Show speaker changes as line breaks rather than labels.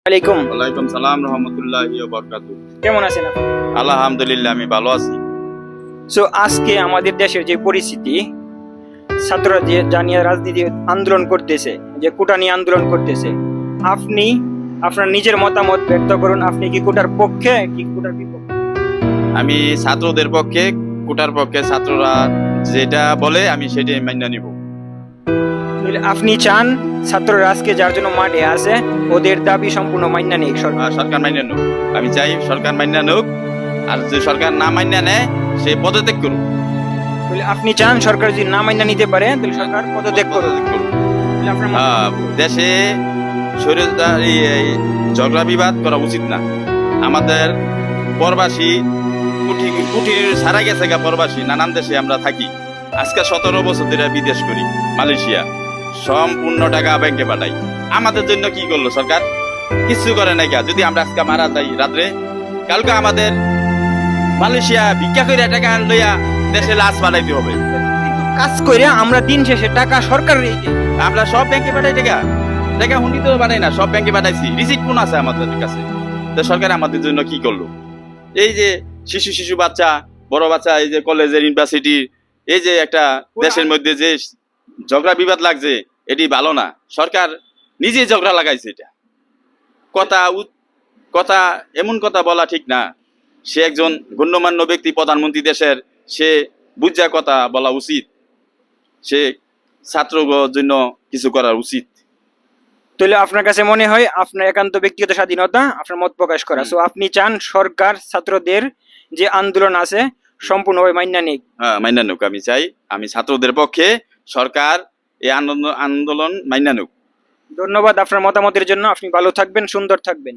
আলাইকুম।
ওয়ালাইকুম সালাম রহমতুল্লাহি ওয়া বারাকাতুহু।
কেমন আছেন আপনি?
আলহামদুলিল্লাহ, আমি ভালো আছি।
সো আজকে আমাদের দেশের যে পরিস্থিতি, ছাত্ররা যে জানিয়ে রাজনীতি আন্দোলন করতেছে, যে কোটা নিয়ে আন্দোলন করতেছে, আপনি আপনার নিজের মতামত ব্যক্ত করুন। আপনি কি কোটার পক্ষে কি কোটার বিপক্ষে?
আমি ছাত্রদের পক্ষে, কোটার পক্ষে। ছাত্ররা যেটা বলে আমি সেটাই মান্য নিব।
তাহলে আপনি চান ছাত্ররা আজকে যার জন্য মাঠে আছে ওদের দাবি সম্পূর্ণ মান্য নিক সরকার?
সরকার মান্য নিক। আমি চাই সরকার মান্য নিক, আর যে সরকার না মান্য নেয় সে পদত্যাগ করুক।
তাহলে আপনি চান সরকার যদি না মান্য নিতে পারে তাহলে সরকার পদত্যাগ করুক? তাহলে আপনার মতামত কি?
দেশে স্বৈরাচারী এই ঝগড়া বিবাদ করা উচিত না। আমাদের প্রবাসী কুটির সারা গেছে গা, প্রবাসী নানান দেশে আমরা থাকি। আজকে 17 বছর ধরে বিদেশ করি, মালয়েশিয়া। সম্পূর্ণ টাকা ব্যাংকে পাঠাই। আমাদের জন্য কি করলো সরকার? কিছু করে নাই। যদি আমরা আজকে মারা যাই রাত্রে, কালকে আমাদের মালয়েশিয়া ভিক্ষা করে টাকা লইয়া দেশে লাশ পাঠাইতে হবে।
কিন্তু কাজ করে আমরা দিন শেষে টাকা সরকারের এই যে
আমরা সব ব্যাংকে পাঠাই টাকা হুন্ডি তো পাঠাই না, সব ব্যাংকে পাঠাইছি। রিসিপ্ট কোন আছে আমাদের কাছে? তো সরকার আমাদের জন্য কি করলো? এই যে শিশু বাচ্চা, বড় বাচ্চা, এই যে কলেজের, ইউনিভার্সিটি, এই যে একটা দেশের মধ্যে যে ঝগড়া বিবাদ লাগছে, এটি ভালো না। সরকার নিজে ঝগড়া লাগাইছে। এটা কথা এমন কথা বলা ঠিক না। সে একজন গণ্যমান্য ব্যক্তি, প্রধানমন্ত্রী দেশের, সে বুঝা কথা বলা উচিত। সে ছাত্রদের জন্য কিছু করা উচিত।
তাহলে আপনার কাছে মনে হয় আপনার একান্ত ব্যক্তিগত স্বাধীনতা আপনার মত প্রকাশ করা। সো আপনি চান সরকার ছাত্রদের যে আন্দোলন আছে সম্পূর্ণভাবে মান্য নিক?
হ্যাঁ, মান্য নিক। আমি চাই, আমি ছাত্রদের পক্ষে, সরকার এই আন্দোলন মান্য নিক।
ধন্যবাদ আপনার মতামতের জন্য। আপনি ভালো থাকবেন, সুন্দর থাকবেন।